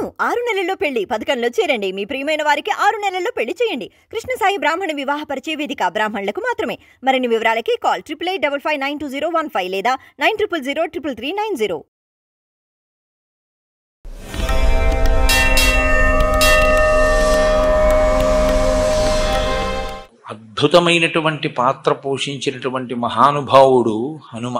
అవును 6 నెలల్లో పెళ్లి పథకంలో చేరండి. మీ ప్రియమైన వారికి 6 నెలల్లో పెళ్లి చేయండి. కృష్ణ సాయి బ్రాహ్మణ వివాహ పరిచయ వేదిక బ్రాహ్మణులకు మాత్రమే. మరిన్ని వివరాలకి కాల్ 8855592015 లేదా 9000333990. అద్భుతమైనటువంటి పాత్ర పోషించినటువంటి మహానుభావుడు హనుమ.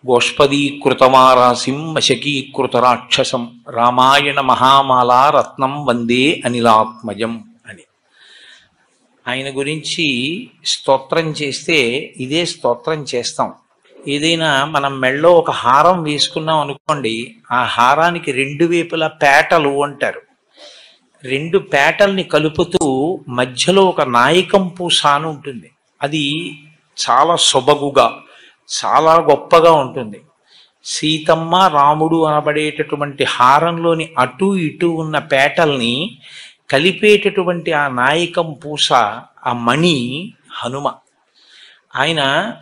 గోష్పదీకృతమారాసిం వశకీకృత రాక్షసం రామాయణ మహామాలా రత్నం వందే అనిలాత్మజం అని ఆయన గురించి స్తోత్రం చేస్తే ఇదే స్తోత్రం చేస్తాం. ఏదైనా మనం మెళ్ళో ఒక హారం వేసుకున్నాం అనుకోండి, ఆ హారానికి రెండు వైపులా పేటలు అంటారు. రెండు పేటల్ని కలుపుతూ మధ్యలో ఒక నాయకం పూస అని ఉంటుంది. అది చాలా సొబగుగా చాలా గొప్పగా ఉంటుంది. సీతమ్మ రాముడు అనబడేటటువంటి హారంలోని అటు ఇటు ఉన్న పేటల్ని కలిపేటటువంటి ఆ నాయకం పూస, ఆ మణి హనుమ. ఆయన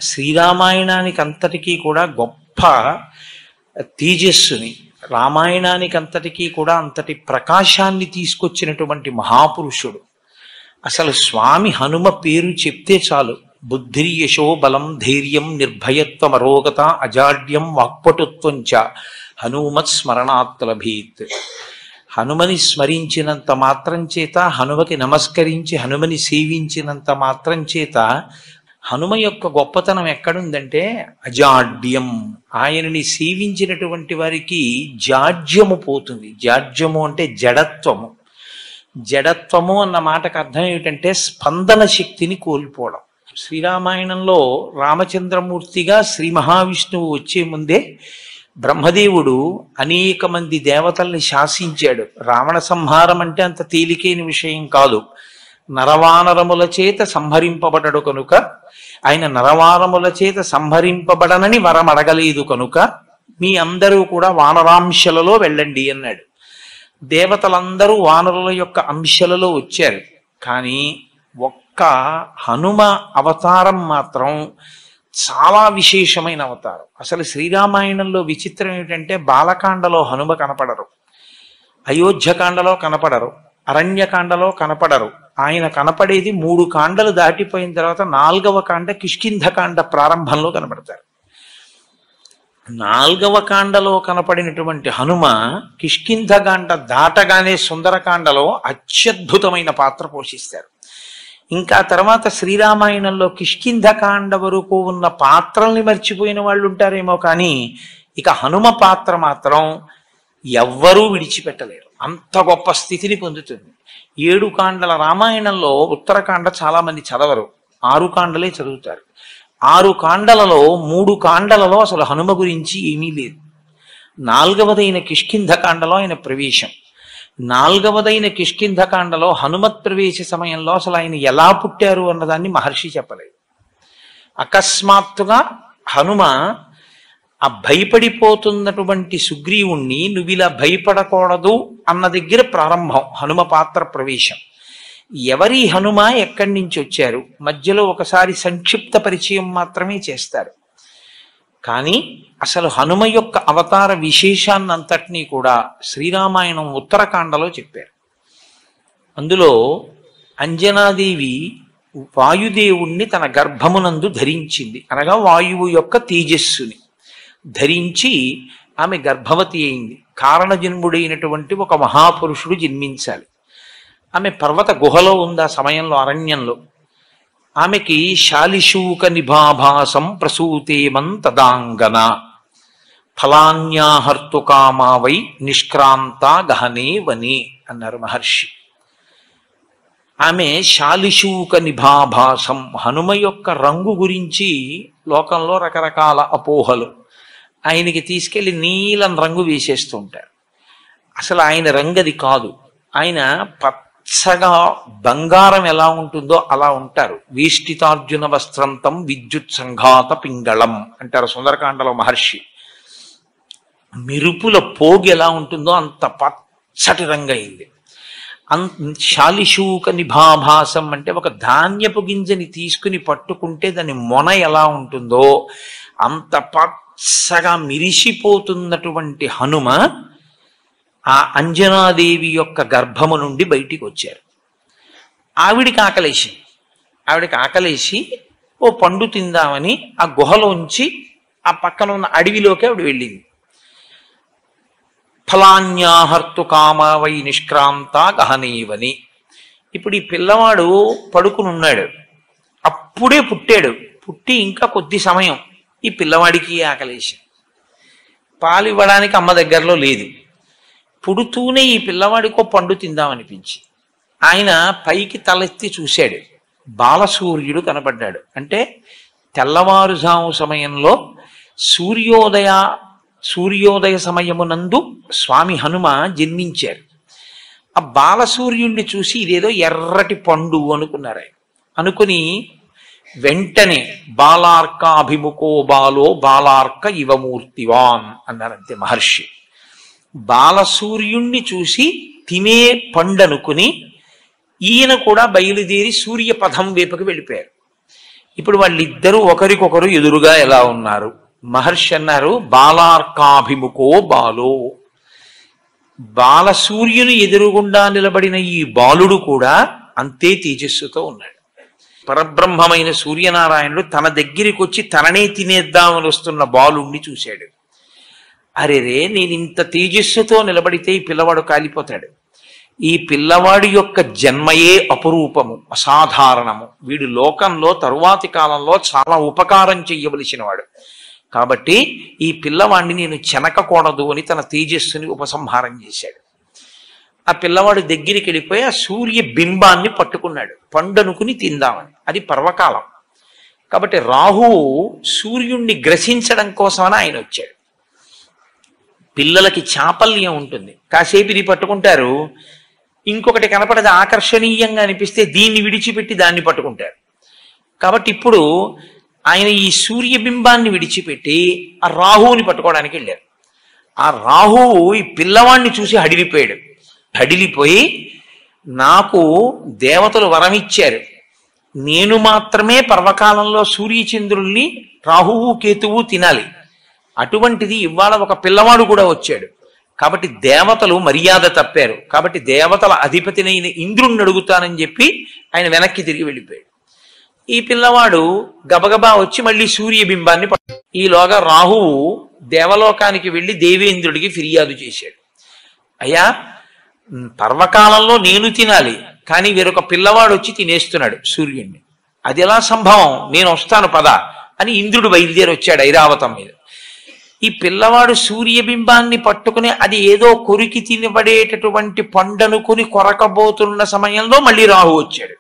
శ్రీరామాయణానికి అంతటికీ కూడా గొప్ప తేజస్సుని, రామాయణానికి అంతటికీ కూడా అంతటి ప్రకాశాన్ని తీసుకొచ్చినటువంటి మహాపురుషుడు. అసలు స్వామి హనుమ పేరు చెప్తే చాలు, బుద్ధి యశో బలం ధైర్యం నిర్భయత్వం అరోగత అజాడ్యం వాక్పటుత్వం చ హనుమత్ స్మరణాత్ లభేత్. హనుమని స్మరించినంత మాత్రం చేత, హనుమకి నమస్కరించి హనుమని సేవించినంత మాత్రం చేత హనుమ యొక్క గొప్పతనం ఎక్కడుందంటే అజాడ్యం. ఆయనని సేవించినటువంటి వారికి జాడ్యము పోతుంది. జాడ్యము అంటే జడత్వము. జడత్వము అన్న మాటకు అర్థం ఏమిటంటే స్పందన శక్తిని కోల్పోవడం. శ్రీరామాయణంలో రామచంద్రమూర్తిగా శ్రీ మహావిష్ణువు వచ్చే ముందే బ్రహ్మదేవుడు అనేక మంది దేవతల్ని శాసించాడు. రావణ సంహారం అంటే అంత తేలికైన విషయం కాదు. నరవానరముల చేత సంహరింపబడడు కనుక, ఆయన నరవానరముల చేత సంహరింపబడనని వరం అడగలేదు కనుక మీ అందరూ కూడా వానరాంశలలో వెళ్ళండి అన్నాడు. దేవతలందరూ వానరుల యొక్క అంశలలో వచ్చారు. కానీ ఒక్క హనుమ అవతారం మాత్రం చాలా విశేషమైన అవతారం. అసలు శ్రీరామాయణంలో విచిత్రం ఏమిటంటే బాలకాండలో హనుమ కనపడరు, అయోధ్యకాండలో కనపడరు, అరణ్యకాండలో కనపడరు. ఆయన కనపడేది 3 కాండలు దాటిపోయిన తర్వాత 4వ కాండ కిష్కింధకాండ ప్రారంభంలో కనపడతారు. 4వ కాండలో కనపడినటువంటి హనుమ కిష్కింధకాండ దాటగానే సుందరకాండలో అత్యద్భుతమైన పాత్ర పోషిస్తారు. ఇంకా తర్వాత శ్రీరామాయణంలో కిష్కింధకాండ వరకు ఉన్న పాత్రల్ని మర్చిపోయిన వాళ్ళు ఉంటారేమో, కానీ ఇక హనుమ పాత్ర మాత్రం ఎవ్వరూ విడిచిపెట్టలేరు. అంత గొప్ప స్థితిని పొందుతుంది. 7 కాండల రామాయణంలో ఉత్తరకాండ చాలా మంది చదవరు, 6 కాండలే చదువుతారు. 6 కాండలలో 3 కాండలలో అసలు హనుమ గురించి ఏమీ లేదు. 4వదైన కిష్కింధకాండలో ఆయన ప్రవేశం, 4వదైన కిష్కింధకాండలో హనుమత్ ప్రవేశ సమయంలో అసలు ఆయన ఎలా పుట్టారు అన్నదాన్ని మహర్షి చెప్పలేదు. అకస్మాత్తుగా హనుమ ఆ భయపడిపోతున్నటువంటి సుగ్రీవుణ్ణి నువ్వు ఇలా భయపడకూడదు అన్న దగ్గర ప్రారంభం హనుమ పాత్ర ప్రవేశం. ఎవరి హనుమ, ఎక్కడి నుంచి వచ్చారు, మధ్యలో ఒకసారి సంక్షిప్త పరిచయం మాత్రమే చేస్తారు. కానీ అసలు హనుమ యొక్క అవతార విశేషాన్నంతటినీ కూడా శ్రీరామాయణం ఉత్తరకాండలో చెప్పారు. అందులో అంజనాదేవి వాయుదేవుణ్ణి తన గర్భమునందు ధరించింది, అనగా వాయువు యొక్క తేజస్సుని ధరించి ఆమె గర్భవతి అయింది. కారణజన్ముడైనటువంటి ఒక మహాపురుషుడు జన్మించాలి. ఆమె పర్వత గుహలో ఉంది ఆ సమయంలో, అరణ్యంలో. ఆమెకి శాలిశూక నిభాభాసం ప్రసూతేమం తదాంగన ఫలాన్యాహర్తుకామావై నిష్క్రాంత గహనే వనే అన్నారు మహర్షి. ఆమె శాలిశూక నిభాభాసం, హనుమ యొక్క రంగు గురించి లోకంలో రకరకాల అపోహలు. ఆయనకి తీసుకెళ్లి నీలం రంగు వేసేస్తూ ఉంటారు. అసలు ఆయన రంగు అది కాదు. ఆయన పచ్చగా బంగారం ఎలా ఉంటుందో అలా ఉంటారు. వేష్టితార్జున వస్త్రంతం విద్యుత్ సంఘాత పింగళం అంటారు సుందరకాండలో మహర్షి. మెరుపుల పోగు ఎలా ఉంటుందో అంత పచ్చటి రంగు అయింది. శాలిశూక నిభాభాసం అంటే ఒక ధాన్యపు గింజని తీసుకుని పట్టుకుంటే దాని మొన ఎలా ఉంటుందో అంత పచ్చగా మిరిసిపోతున్నటువంటి హనుమ ఆ అంజనాదేవి యొక్క గర్భము నుండి బయటికి వచ్చారు. ఆవిడికి ఆకలేసి ఓ పండు తిందామని ఆ గుహలోంచి ఆ పక్కన ఉన్న అడవిలోకి ఆవిడ వెళ్ళింది. ఫలాన్యాహర్తు కామావై నిష్క్రాంత గహనీవని. ఇప్పుడు ఈ పిల్లవాడు పడుకుని ఉన్నాడు, అప్పుడే పుట్టి ఇంకా కొద్ది సమయం ఈ పిల్లవాడికి ఆకలేసి పాలు ఇవ్వడానికి అమ్మ దగ్గరలో లేదు. పుడుతూనే ఈ పిల్లవాడికో పండు తిందామనిపించి ఆయన పైకి తలెత్తి చూశాడు. బాలసూర్యుడు కనపడ్డాడు. అంటే తెల్లవారుజాము సమయంలో సూర్యోదయ సమయమునందు స్వామి హనుమ జన్మించారు. ఆ బాలసూర్యుడిని చూసి ఇదేదో ఎర్రటి పండు అనుకున్నారు. అనుకుని వెంటనే బాలార్కాభిముఖో బాలో బాలార్క ఇవమూర్తివాన్ అన్నారంతే మహర్షి. బాలసూర్యుణ్ణి చూసి తినే పండనుకుని ఈయన కూడా బయలుదేరి సూర్యపథం వైపుకి వెళ్ళిపోయారు. ఇప్పుడు వాళ్ళిద్దరూ ఒకరికొకరు ఎదురుగా ఎలా ఉన్నారు? మహర్షి అన్నారు, బాలార్కాభిముఖో బాలో. బాలసూర్యుని ఎదురుగుండా నిలబడిన ఈ బాలుడు కూడా అంతే తేజస్సుతో ఉన్నాడు. పరబ్రహ్మమైన సూర్యనారాయణుడు తన దగ్గరికి వచ్చి తననే తినేద్దామని వస్తున్న బాలుణ్ణి చూశాడు. అరెరే, నేను ఇంత తేజస్సుతో నిలబడితే ఈ పిల్లవాడు కాలిపోతాడు. ఈ పిల్లవాడి యొక్క జన్మయే అపురూపము, అసాధారణము. వీడు లోకంలో తరువాతి కాలంలో చాలా ఉపకారం చెయ్యవలసిన వాడు. కాబట్టి ఈ పిల్లవాడిని నేను చెనకకూడదు అని తన తేజస్సుని ఉపసంహారం చేశాడు. ఆ పిల్లవాడు దగ్గరికి వెళ్ళిపోయి ఆ సూర్య బింబాన్ని పట్టుకున్నాడు, పండనుకుని తిందామని. అది పర్వకాలం కాబట్టి రాహువు సూర్యుణ్ణి గ్రసించడం కోసమని ఆయన వచ్చాడు. పిల్లలకి చాపల్యం ఉంటుంది, కాసేపు ఇది పట్టుకుంటారు, ఇంకొకటి కనపడది ఆకర్షణీయంగా అనిపిస్తే దీన్ని విడిచిపెట్టి దాన్ని పట్టుకుంటారు. కాబట్టి ఇప్పుడు ఆయన ఈ సూర్యబింబాన్ని విడిచిపెట్టి ఆ రాహువుని పట్టుకోవడానికి వెళ్ళారు. ఆ రాహువు ఈ పిల్లవాడిని చూసి హడిలిపోయి నాకు దేవతలు వరం ఇచ్చారు, నేను మాత్రమే పర్వకాలంలో సూర్యచంద్రుల్ని రాహువు కేతువు తినాలి, అటువంటిది ఇవాళ ఒక పిల్లవాడు కూడా వచ్చాడు, కాబట్టి దేవతలు మర్యాద తప్పారు, కాబట్టి దేవతల అధిపతినైన ఇంద్రుణ్ణి అడుగుతానని చెప్పి ఆయన వెనక్కి తిరిగి వెళ్ళిపోయాడు. ఈ పిల్లవాడు గబగబా వచ్చి మళ్ళీ సూర్యబింబాన్ని ఈలోగా రాహువు దేవలోకానికి వెళ్ళి దేవేంద్రుడికి ఫిర్యాదు చేశాడు. అయ్యా, పర్వకాలంలో నేను తినాలి, కానీ వేరొక పిల్లవాడు వచ్చి తినేస్తున్నాడు సూర్యుడిని, అది ఎలా సంభవం? నేను వస్తాను పద అని ఇంద్రుడు బయలుదేరి వచ్చాడు ఐరావతం మీద. ఈ పిల్లవాడు సూర్యబింబాన్ని పట్టుకుని అది ఏదో కొరికి తినబడేటటువంటి పండనుకుని కొరకబోతున్న సమయంలో మళ్ళీ రాహు వచ్చాడు.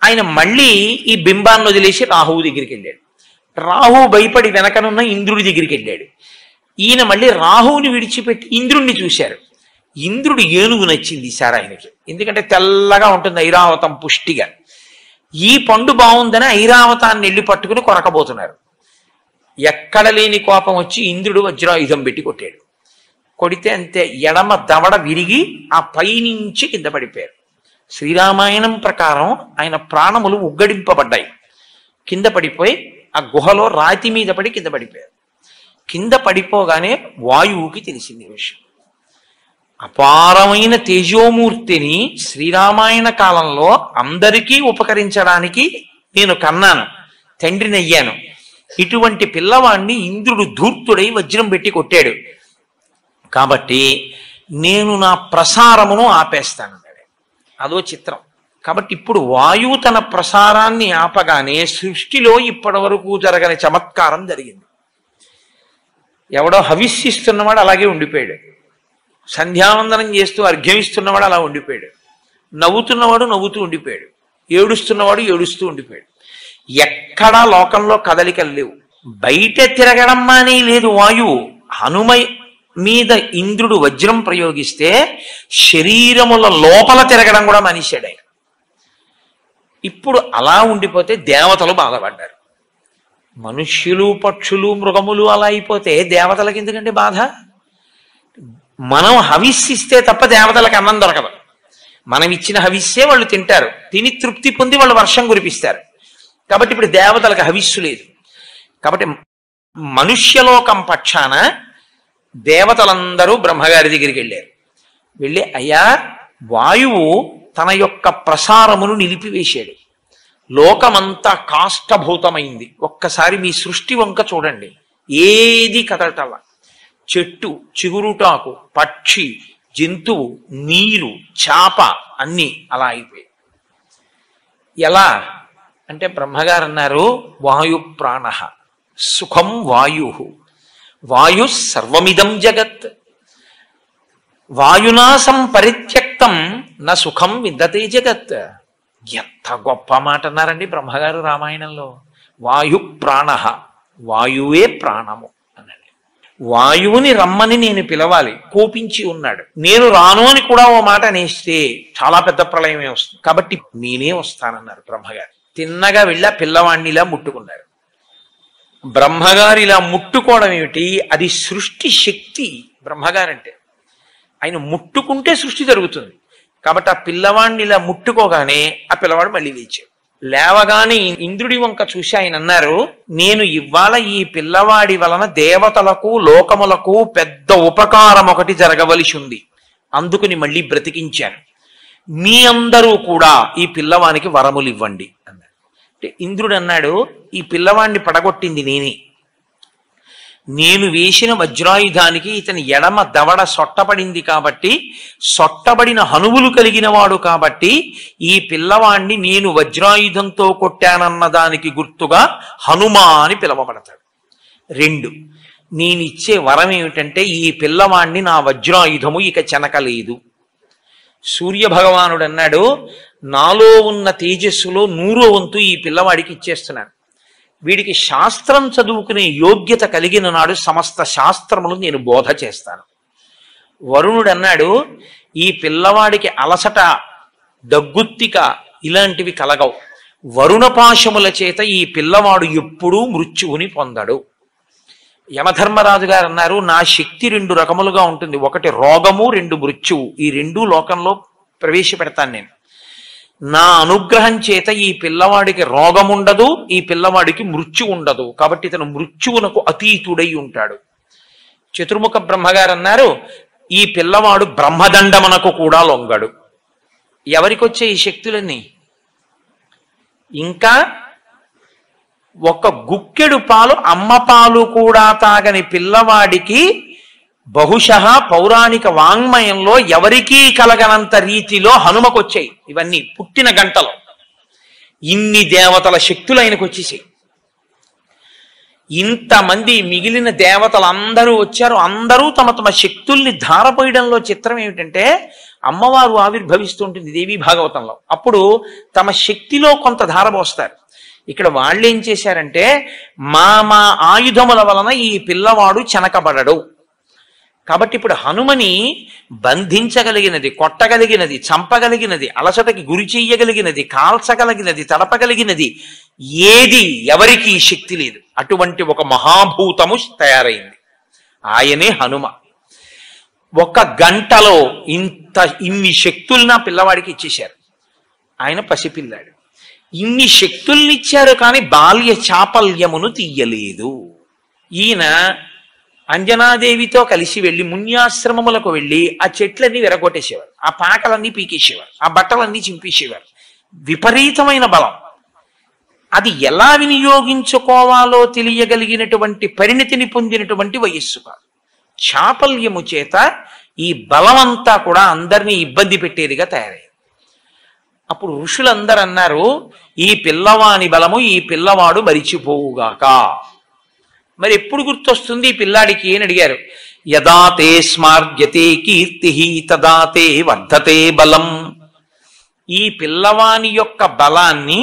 ఆయన మళ్ళీ ఈ బింబాన్ని వదిలేసి రాహువు దగ్గరికి వెళ్ళాడు. రాహువు భయపడి వెనకనున్న ఇంద్రుడి దగ్గరికి వెళ్ళాడు. ఈయన మళ్ళీ రాహువుని విడిచిపెట్టి ఇంద్రుణ్ణి చూశారు. ఇంద్రుడు ఏనుగు నచ్చింది సార్ ఆయనకి, ఎందుకంటే తెల్లగా ఉంటుంది ఐరావతం పుష్టిగా. ఈ పండు బాగుందని ఐరావతాన్ని వెళ్ళి పట్టుకుని కొరకబోతున్నారు. ఎక్కడ లేని కోపం వచ్చి ఇంద్రుడు వజ్రాయుధం పెట్టి కొట్టాడు. కొడితే అంతే, ఎడమ దవడ విరిగి ఆ పైనుంచి కింద పడిపోయారు. శ్రీరామాయణం ప్రకారం ఆయన ప్రాణములు ఉగ్గడింపబడ్డాయి. కింద పడిపోయి ఆ గుహలో రాతి మీద పడి కింద పడిపోయారు. కింద పడిపోగానే వాయువుకి తెలిసింది విషయం. అపారమైన తేజోమూర్తిని శ్రీరామాయణ కాలంలో అందరికీ ఉపకరించడానికి నేను కన్నాను, తండ్రినయ్యాను. ఇటువంటి పిల్లవాణ్ణి ఇంద్రుడు ధూర్తుడై వజ్రం పెట్టి కొట్టాడు, కాబట్టి నేను నా ప్రసారమును ఆపేస్తానన్నాడు. అదో చిత్రం. కాబట్టి ఇప్పుడు వాయువు తన ప్రసారాన్ని ఆపగానే సృష్టిలో ఇప్పటి వరకు జరగని చమత్కారం జరిగింది. ఎవడో హవిస్సిస్తున్నవాడు అలాగే ఉండిపోయాడు, సంధ్యావందనం చేస్తూ అర్ఘ్యమిస్తున్నవాడు అలా ఉండిపోయాడు, నవ్వుతున్నవాడు నవ్వుతూ ఉండిపోయాడు, ఏడుస్తున్నవాడు ఏడుస్తూ ఉండిపోయాడు. ఎక్కడా లోకంలో కదలికలు లేవు. బయట తిరగడం మానే లేదు వాయువు. హనుమ మీద ఇంద్రుడు వజ్రం ప్రయోగిస్తే శరీరముల లోపల తిరగడం కూడా మానేశాడు ఆయన. ఇప్పుడు అలా ఉండిపోతే దేవతలు బాధపడ్డారు. మనుష్యులు పక్షులు మృగములు అలా అయిపోతే దేవతలకు ఎందుకంటే బాధ? మనం హవిస్సిస్తే తప్ప దేవతలకు అన్నం దొరకదు. మనం ఇచ్చిన హవిస్సే వాళ్ళు తింటారు, తిని తృప్తి పొంది వాళ్ళు వర్షం కురిపిస్తారు. కాబట్టి ఇప్పుడు దేవతలకు హవిస్సు లేదు. కాబట్టి మనుష్యలోకం పక్షాన దేవతలందరూ బ్రహ్మగారి దగ్గరికి వెళ్ళారు. వెళ్ళి, అయ్యా, వాయువు తన యొక్క ప్రసారమును నిలిపివేశాడు, లోకమంతా కాష్టభూతమైంది. ఒక్కసారి మీ సృష్టి వంక చూడండి, ఏది కదలటల. చెట్టు, చిగురుటాకు, పక్షి, జంతువు, నీరు, చాప అన్నీ అలా అయిపోయాయి. ఎలా అంటే బ్రహ్మగారు అన్నారు, వాయు ప్రాణ సుఖం వాయు, వాయు సర్వమిదం జగత్, వాయునాసం పరిత్యక్తం న సుఖం విద్దతే జగత్. ఎంత గొప్ప మాట అన్నారండి బ్రహ్మగారు రామాయణంలో. వాయు ప్రాణ, వాయువే ప్రాణము అన్నాడు. వాయువుని రమ్మని నేను పిలవాలి, కోపించి ఉన్నాడు. నేను రాను అని కూడా ఓ మాట అనేస్తే చాలా పెద్ద ప్రళయమే వస్తుంది, కాబట్టి నేనే వస్తానన్నారు బ్రహ్మగారు. తిన్నగా వెళ్ళి ఆ పిల్లవాడిని ఇలా ముట్టుకున్నారు. బ్రహ్మగారు ఇలా ముట్టుకోవడం ఏమిటి? అది సృష్టి శక్తి. బ్రహ్మగారంటే ఆయన ముట్టుకుంటే సృష్టి జరుగుతుంది. కాబట్టి ఆ పిల్లవాడిని ఇలా ముట్టుకోగానే ఆ పిల్లవాడు మళ్ళీ లేచాడు. లేవగానే ఇంద్రుడి వంక చూసి ఆయన అన్నారు, నేను ఇవాళ ఈ పిల్లవాడి వలన దేవతలకు లోకములకు పెద్ద ఉపకారం ఒకటి జరగవలసి ఉంది, అందుకుని మళ్ళీ బ్రతికించాను. మీ అందరూ కూడా ఈ పిల్లవానికి వరములు ఇవ్వండి అన్నాడు. అంటే ఇంద్రుడు అన్నాడు, ఈ పిల్లవాడిని పడగొట్టింది నేనే. నేను వేసిన వజ్రాయుధానికి ఇతని ఎడమ దవడ సొట్టబడింది కాబట్టి, సొట్టబడిన హనువులు కలిగిన వాడు కాబట్టి ఈ పిల్లవాణ్ణి నేను వజ్రాయుధంతో కొట్టానన్న దానికి గుర్తుగా హనుమా అని పిలవబడతాడు. 2, నేనిచ్చే వరం ఏమిటంటే ఈ పిల్లవాణ్ణి నా వజ్రాయుధము ఇక చెనకలేదు. సూర్యభగవానుడు అన్నాడు, నాలో ఉన్న తేజస్సులో 100వ వంతు ఈ పిల్లవాడికి ఇచ్చేస్తున్నాను. వీడికి శాస్త్రం చదువుకునే యోగ్యత కలిగిన నాడు సమస్త శాస్త్రములు నేను బోధ చేస్తాను. వరుణుడు అన్నాడు, ఈ పిల్లవాడికి అలసట, దగ్గుత్తిక ఇలాంటివి కలగవు. వరుణపాశముల చేత ఈ పిల్లవాడు ఎప్పుడూ మృత్యువుని పొందడు. యమధర్మరాజు గారు అన్నారు, నా శక్తి 2 రకములుగా ఉంటుంది, 1 రోగము, 2 మృత్యువు. ఈ 2 లోకంలో ప్రవేశపెడతాను నేను. నా అనుగ్రహం చేత ఈ పిల్లవాడికి రోగం ఉండదు, ఈ పిల్లవాడికి మృత్యు ఉండదు, కాబట్టి ఇతను మృత్యువునకు అతీతుడై ఉంటాడు. చతుర్ముఖ బ్రహ్మగారు అన్నారు, ఈ పిల్లవాడు బ్రహ్మదండమునకు కూడా లొంగడు. ఎవరికి వచ్చే ఈ శక్తులన్నీ? ఇంకా 1 గుక్కెడు పాలు, అమ్మ పాలు కూడా తాగని పిల్లవాడికి బహుశః పౌరాణిక వాంగ్మయంలో ఎవరికీ కలగనంత రీతిలో హనుమకొచ్చాయి. ఇవన్నీ పుట్టిన గంటలో ఇన్ని దేవతల శక్తులు ఆయనకు వచ్చేసాయి. ఇంతమంది మిగిలిన దేవతలందరూ వచ్చారు. అందరూ తమ తమ శక్తుల్ని ధారపోయడంలో చిత్రం ఏమిటంటే, అమ్మవారు ఆవిర్భవిస్తుంటుంది దేవీ భాగవతంలో, అప్పుడు తమ శక్తిలో కొంత ధారపోస్తారు. ఇక్కడ వాళ్ళు ఏం చేశారంటే, మా ఆయుధముల వలన ఈ పిల్లవాడు చెనకబడడు. కాబట్టి ఇప్పుడు హనుమని బంధించగలిగినది, కొట్టగలిగినది, చంపగలిగినది, అలసటకి గురి చెయ్యగలిగినది, కాల్చగలిగినది, తడపగలిగినది ఏది ఎవరికి శక్తి లేదు. అటువంటి ఒక మహాభూతము తయారైంది, ఆయనే హనుమ. 1 గంటలో ఇన్ని శక్తుల్ని ఆ పిల్లవాడికి ఇచ్చేశారు. ఆయన పసిపిల్లాడు. ఇన్ని శక్తుల్ని ఇచ్చారు, కానీ బాల్య చాపల్యమును తీయలేదు. ఈయన అంజనాదేవితో కలిసి వెళ్ళి మున్యాశ్రమములకు వెళ్ళి ఆ చెట్లన్నీ విరగొట్టేసేవారు, ఆ పాకలన్నీ పీకేసేవారు, ఆ బట్టలన్నీ చింపేసేవారు. విపరీతమైన బలం. అది ఎలా వినియోగించుకోవాలో తెలియగలిగినటువంటి పరిణితిని పొందినటువంటి వయస్సు కాదు. చాపల్యము చేత ఈ బలమంతా కూడా అందరినీ ఇబ్బంది పెట్టేదిగా తయారైంది. అప్పుడు ఋషులందరూ అన్నారు, ఈ పిల్లవాని బలము ఈ పిల్లవాడు మరిచిపోవుగాక. మరి ఎప్పుడు గుర్తొస్తుంది ఈ పిల్లాడికి అని అడిగారు. యదా తే స్మార్యతే కీర్తి తదా తే వర్ధతే బలం. ఈ పిల్లవాని యొక్క బలాన్ని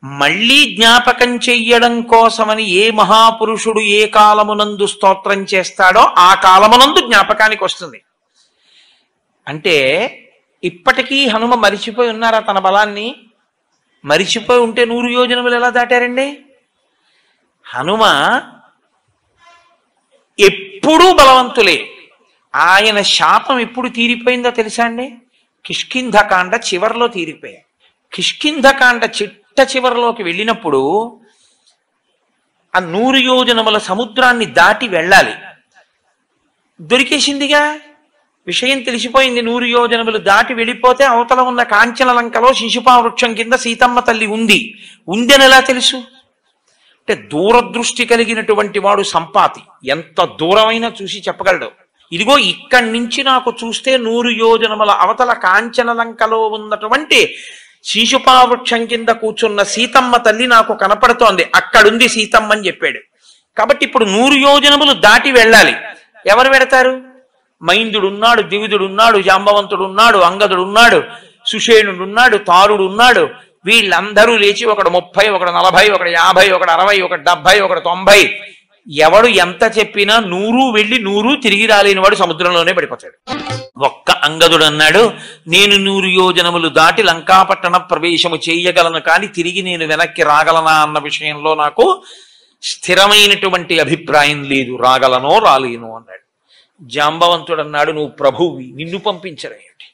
మళ్ళీ జ్ఞాపకం చెయ్యడం కోసమని ఏ మహాపురుషుడు ఏ కాలమునందు స్తోత్రం చేస్తాడో ఆ కాలమునందు జ్ఞాపకానికి వస్తుంది. అంటే ఇప్పటికీ హనుమ మరిచిపోయి ఉన్నారా తన బలాన్ని? మరిచిపోయి ఉంటే 100 యోజనములు ఎలా దాటారండి? హనుమ ఎప్పుడూ బలవంతులే. ఆయన శాపం ఎప్పుడు తీరిపోయిందో తెలుసా అండి? కిష్కింధకాండ చివరిలో తీరిపోయాయి. కిష్కింధకాండ చిట్ట చివరిలోకి వెళ్ళినప్పుడు ఆ 100 యోజనముల సముద్రాన్ని దాటి వెళ్ళాలి. దొరికేసిందిగా, విషయం తెలిసిపోయింది. 100 యోజనములు దాటి వెళ్ళిపోతే అవతల ఉన్న కాంచన లంకలో శిశుపా వృక్షం కింద సీతమ్మ తల్లి ఉందని ఎలా తెలుసు? అంటే దూరదృష్టి కలిగినటువంటి వాడు సంపాతి ఎంత దూరమైనా చూసి చెప్పగలడు. ఇదిగో ఇక్కడి నుంచి నాకు చూస్తే 100 యోజనముల అవతల కాంచన లంకలో ఉన్నటువంటి శిశుపా వృక్షం కింద కూర్చున్న సీతమ్మ తల్లి నాకు కనపడుతోంది, అక్కడుంది సీతమ్మ అని చెప్పాడు. కాబట్టి ఇప్పుడు 100 యోజనములు దాటి వెళ్ళాలి. ఎవరు వెడతారు? మైందుడున్నాడు, దివిదుడున్నాడు, జాంబవంతుడున్నాడు, అంగదుడున్నాడు, సుషేణుడున్నాడు, తారుడున్నాడు. వీళ్ళందరూ లేచి ఒకడు 30, ఒకడు 40, ఒకడు 50, ఒకడు 60, ఒకడు 70, ఒకడు 90. ఎవడు ఎంత చెప్పినా 100 వెళ్ళి 100 తిరిగి రాలేని వాడు సముద్రంలోనే పడిపోతాడు. ఒక్క అంగదుడు అన్నాడు, నేను 100 యోజనములు దాటి లంకాపట్టణ ప్రవేశము చేయగలను, కానీ తిరిగి నేను వెనక్కి రాగలనా అన్న విషయంలో నాకు స్థిరమైనటువంటి అభిప్రాయం లేదు, రాగలనో రాలేను అన్నాడు. జాంబవంతుడు అన్నాడు, నువ్వు ప్రభువి, నిన్ను పంపించరేమిటి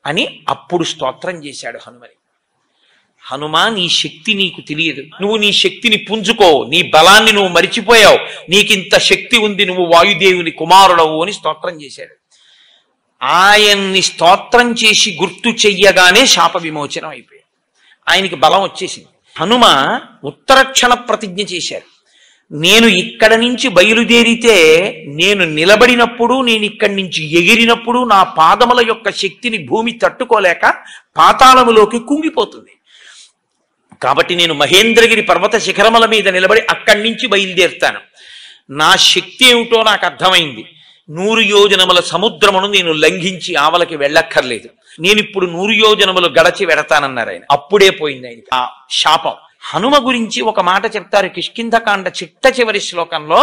అని అప్పుడు స్తోత్రం చేశాడు హనుమని. హనుమా, నీ శక్తి నీకు తెలియదు, నువ్వు నీ శక్తిని పుంజుకో, నీ బలాన్ని నువ్వు మరిచిపోయావు, నీకింత శక్తి ఉంది, నువ్వు వాయుదేవుని కుమారుడవు అని స్తోత్రం చేశాడు. ఆయన్ని స్తోత్రం చేసి గుర్తు చెయ్యగానే శాప విమోచనం అయిపోయాడు, ఆయనకి బలం వచ్చేసింది. హనుమ ఉత్తరక్షణ ప్రతిజ్ఞ చేశారు, నేను ఇక్కడ నుంచి బయలుదేరితే, నేను నిలబడినప్పుడు, నేను ఇక్కడి నుంచి ఎగిరినప్పుడు నా పాదముల యొక్క శక్తిని భూమి తట్టుకోలేక పాతాళములోకి కుంగిపోతుంది. కాబట్టి నేను మహేంద్రగిరి పర్వత శిఖరముల మీద నిలబడి అక్కడి నుంచి బయలుదేరుతాను. నా శక్తి ఏమిటో నాకు అర్థమైంది. 100 యోజనముల సముద్రమును నేను లంఘించి ఆవలకి వెళ్ళక్కర్లేదు, నేను ఇప్పుడు 100 యోజనములు గడచి వెడతానన్నారు ఆయన. అప్పుడే పోయింది ఆయనకి ఆ శాపం. హనుమ గురించి ఒక మాట చెప్తారు కిష్కింధకాండ చిట్ట శ్లోకంలో,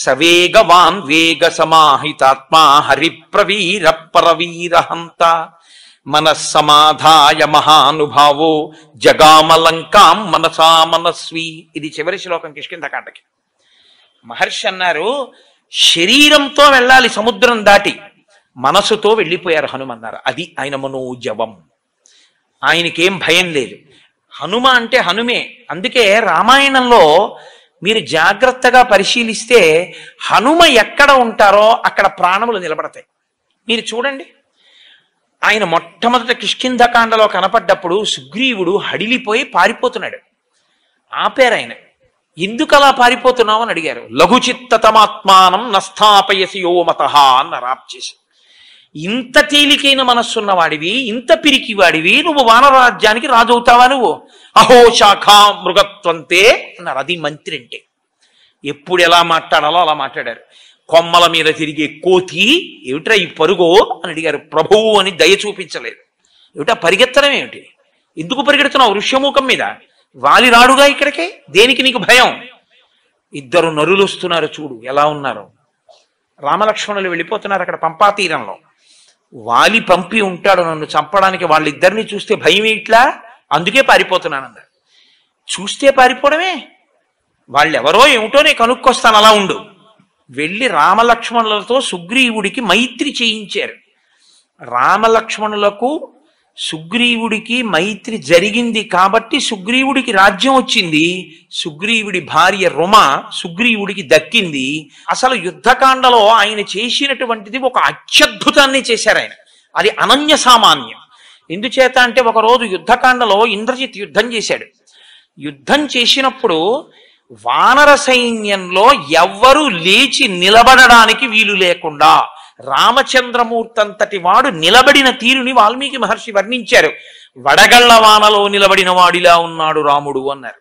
సవేగవాన్ వేగ సమాహితాత్మా హరిప్రవీర పరవీరహంత మనస్సమాధాయ మహానుభావో జగామలంకాం మనసా మనస్వి. ఇది చివరి శ్లోకం కిష్కింధకాండకి. మహర్షి అన్నారు, శరీరంతో వెళ్ళాలి సముద్రం దాటి, మనసుతో వెళ్ళిపోయారు హనుమన్నారు. అది ఆయన మనోజవం, ఆయనకేం భయం లేదు. హనుమ అంటే హనుమే. అందుకే రామాయణంలో మీరు జాగ్రత్తగా పరిశీలిస్తే హనుమ ఎక్కడ ఉంటారో అక్కడ ప్రాణములు నిలబడతాయి. మీరు చూడండి, ఆయన మొట్టమొదట కిష్కింధకాండలో కనపడ్డప్పుడు సుగ్రీవుడు హడిలిపోయి పారిపోతున్నాడు. ఆపారు ఆయన. ఎందుకు అలా పారిపోతున్నావు అని అడిగారు. లఘుచిత్తతమాత్మానం నస్థాపయసి యోమతః అన్నారు ఆప్ చేసి. ఇంత తేలికైన మనస్సున్న వాడివి, ఇంత పిరికి వాడివి, నువ్వు వానరాజ్యానికి రాజు అవుతావా నువ్వు? అహో శాఖా మృగత్వంతే అన్నారు. అది మంత్రి అంటే. ఎప్పుడు ఎలా మాట్లాడాలో అలా మాట్లాడారు. కొమ్మల మీద తిరిగే కోతి ఏమిట్రా ఈ పరుగో అని అడిగారు. ప్రభువు అని దయ చూపించలేదు. ఏమిటా పరిగెత్తడం ఏమిటి? ఎందుకు పరిగెడుతున్నావు ఋష్యమూకం మీద? వాలి రాడుగా ఇక్కడికే, దేనికి నీకు భయం? ఇద్దరు నరులు వస్తున్నారు, చూడు ఎలా ఉన్నారు. రామలక్ష్మణులు వెళ్ళిపోతున్నారు అక్కడ పంపా తీరంలో. వాలి పంపి ఉంటాడు నన్ను చంపడానికి, వాళ్ళిద్దరిని చూస్తే భయం ఇట్లా, అందుకే పారిపోతున్నానన్నారు. చూస్తే పారిపోవడమే, వాళ్ళెవరో ఏమిటో నేను కనుక్కొస్తాను, అలా ఉండు. వెళ్ళి రామలక్ష్మణులతో సుగ్రీవుడికి మైత్రి చేయించారు. రామలక్ష్మణులకు సుగ్రీవుడికి మైత్రి జరిగింది కాబట్టి సుగ్రీవుడికి రాజ్యం వచ్చింది. సుగ్రీవుడి భార్య రుమ సుగ్రీవుడికి దక్కింది. అసలు యుద్ధకాండలో ఆయన చేసినటువంటిది ఒక అత్యద్భుతాన్ని చేశారు ఆయన. అది అనన్య సామాన్యం. ఎందుచేత అంటే ఒకరోజు యుద్ధకాండలో ఇంద్రజిత్ యుద్ధం చేశాడు. యుద్ధం చేసినప్పుడు వానర సైన్యంలో ఎవ్వరూ లేచి నిలబడడానికి వీలు లేకుండా రామచంద్రమూర్తి అంతటి వాడు నిలబడిన తీరుని వాల్మీకి మహర్షి వర్ణించారు. వడగళ్ల వానలో నిలబడిన వాడిలా ఉన్నాడు రాముడు అన్నారు.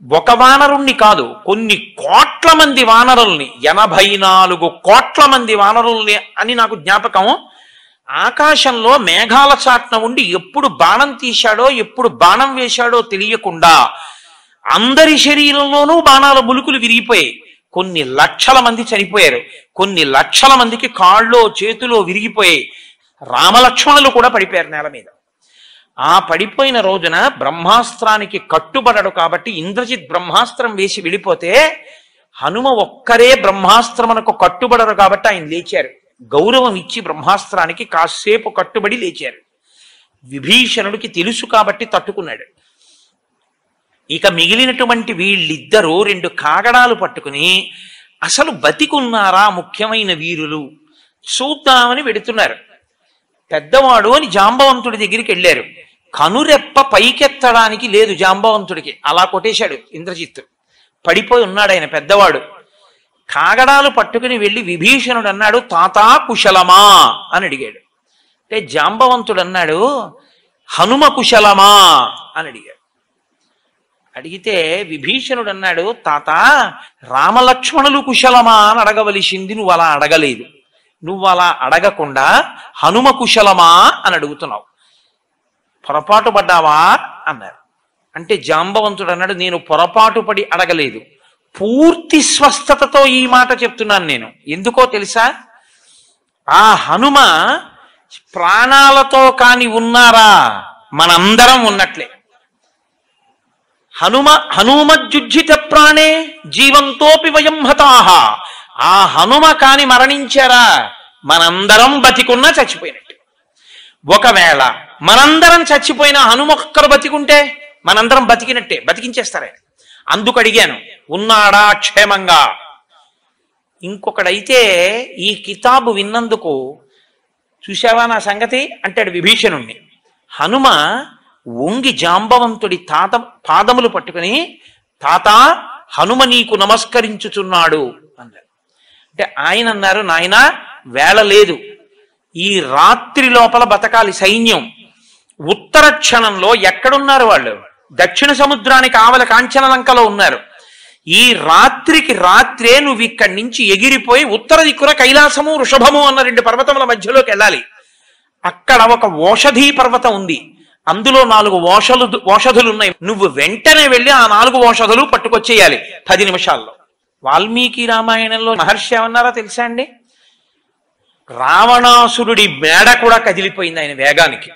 ఒక వానరుణ్ణి కాదు, కొన్ని కోట్ల మంది వానరుల్ని, 84 కోట్ల మంది వానరుల్ని అని నాకు జ్ఞాపకం. ఆకాశంలో మేఘాల చాట్న ఉండి ఎప్పుడు బాణం తీశాడో, ఎప్పుడు బాణం వేశాడో తెలియకుండా అందరి శరీరంలోనూ బాణాల ములుకులు విరిగిపోయాయి. కొన్ని లక్షల మంది చనిపోయారు. కొన్ని లక్షల మందికి కాళ్ళో చేతిలో విరిగిపోయాయి. రామలక్ష్మణులు కూడా పడిపోయారు నేల మీద. ఆ పడిపోయిన రోజున బ్రహ్మాస్త్రానికి కట్టుబడడు కాబట్టి ఇంద్రజిత్ బ్రహ్మాస్త్రం వేసి వెళ్ళిపోతే హనుమ ఒక్కరే బ్రహ్మాస్త్రమునకు కట్టుబడరు కాబట్టి ఆయన లేచారు. గౌరవం ఇచ్చి బ్రహ్మాస్త్రానికి కాసేపు కట్టుబడి లేచారు. విభీషణుడికి తెలుసు కాబట్టి తట్టుకున్నాడు. ఇక మిగిలినటువంటి వీళ్ళిద్దరూ 2 కాగడాలు పట్టుకుని అసలు బతికున్నారా ముఖ్యమైన వీరులు చూద్దామని వెడుతున్నారు. పెద్దవాడు అని జాంబవంతుడి దగ్గరికి వెళ్ళారు. కనురెప్ప పైకెత్తడానికి లేదు జాంబవంతుడికి, అలా కొట్టేశాడు ఇంద్రజిత్తు. పడిపోయి ఉన్నాడు ఆయన పెద్దవాడు. కాగడాలు పట్టుకుని వెళ్ళి విభీషణుడు అన్నాడు, తాతా కుశలమా అని అడిగాడు. అంటే జాంబవంతుడు అన్నాడు, హనుమ కుశలమా అని అడిగాడు. అడిగితే విభీషణుడు అన్నాడు, తాత రామలక్ష్మణులు కుశలమా అని అడగవలసింది, నువ్వు అలా అడగలేదు. నువ్వు అలా అడగకుండా హనుమ కుశలమా అని అడుగుతున్నావు, పొరపాటు పడ్డావా అన్నారు. అంటే జాంబవంతుడు అన్నాడు, నేను పొరపాటు పడి అడగలేదు, పూర్తి స్వస్థతతో ఈ మాట చెప్తున్నాను నేను. ఎందుకో తెలుసా? ఆ హనుమ ప్రాణాలతో కాని ఉన్నారా మనందరం ఉన్నట్లే. హనుమజ్జుజ్జిత ప్రాణే జీవంతోపి వయం హతాహ. ఆ హనుమ కాని మరణించారా మనందరం బతికున్నా చచ్చిపోయినట్టు. ఒకవేళ మనందరం చచ్చిపోయిన హనుమ ఒక్కరు బతికుంటే మనందరం బతికినట్టే, బతికించేస్తారే. అందుకు అడిగాను, ఉన్నాడా క్షేమంగా? ఇంకొకడైతే ఈ కితాబు విన్నందుకు, చూశావా నా సంగతి అంటాడు విభీషణుణ్ణి. హనుమ వంగి జాంబవంతుడి పాదములు పట్టుకుని, తాత హనుమ నీకు నమస్కరించుచున్నాడు అన్నారు. అంటే ఆయన అన్నారు, నాయన వేళ లేదు, ఈ రాత్రి లోపల బతకాలి సైన్యం. ఉత్తర క్షణంలో ఎక్కడున్నారు వాళ్ళు? దక్షిణ సముద్రానికి ఆవల కాంచనలంకలో ఉన్నారు. ఈ రాత్రికి రాత్రే నువ్వు ఇక్కడి నుంచి ఎగిరిపోయి ఉత్తర దిక్కున కైలాసము వృషభము అన్న 2 పర్వతముల మధ్యలోకి వెళ్ళాలి. అక్కడ ఒక ఓషధీ పర్వతం ఉంది, అందులో 4 ఓషధులు ఉన్నాయి. నువ్వు వెంటనే వెళ్ళి ఆ 4 ఓషధులు పట్టుకొచ్చేయాలి 10 నిమిషాల్లో. వాల్మీకి రామాయణంలో మహర్షి ఏమన్నారో తెలుసా అండి? రావణాసురుడి మేడ కూడా కదిలిపోయింది ఆయన వేగానికి.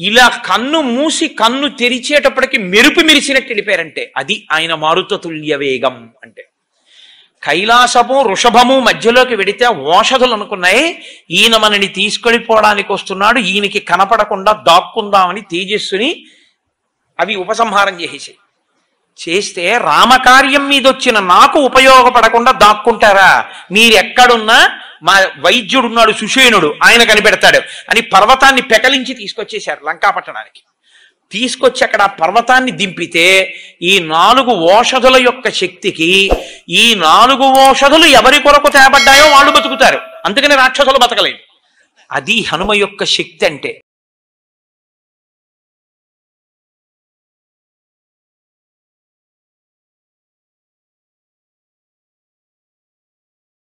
ఇలా కన్ను మూసి కన్ను తెరిచేటప్పటికి మెరుపు మెరిసినట్టు వెళ్ళిపోయారంటే అది ఆయన మారుతతుల్య వేగం. అంటే కైలాసము వృషభము మధ్యలోకి వెడితే ఓషధులు అనుకున్నాయి, ఈయన మనని తీసుకెళ్ళిపోవడానికి వస్తున్నాడు, ఈయనకి కనపడకుండా దాక్కుందామని తేజస్సుని అవి ఉపసంహారం చేస్తే రామకార్యం మీద వచ్చిన నాకు ఉపయోగపడకుండా దాక్కుంటారా? మీరెక్కడున్నా మా వైద్యుడున్నాడు సుషేనుడు, ఆయన కనిపెడతాడు అని పర్వతాన్ని పెకలించి తీసుకొచ్చేశారు లంకాపట్టణానికి. తీసుకొచ్చి అక్కడ ఆ పర్వతాన్ని దింపితే ఈ 4 ఓషధుల యొక్క శక్తికి ఈ 4 ఓషధులు ఎవరి కొరకు తేబడ్డాయో వాళ్ళు బతుకుతారు, అందుకని రాక్షసులు బతకలేదు. అది హనుమ యొక్క శక్తి అంటే.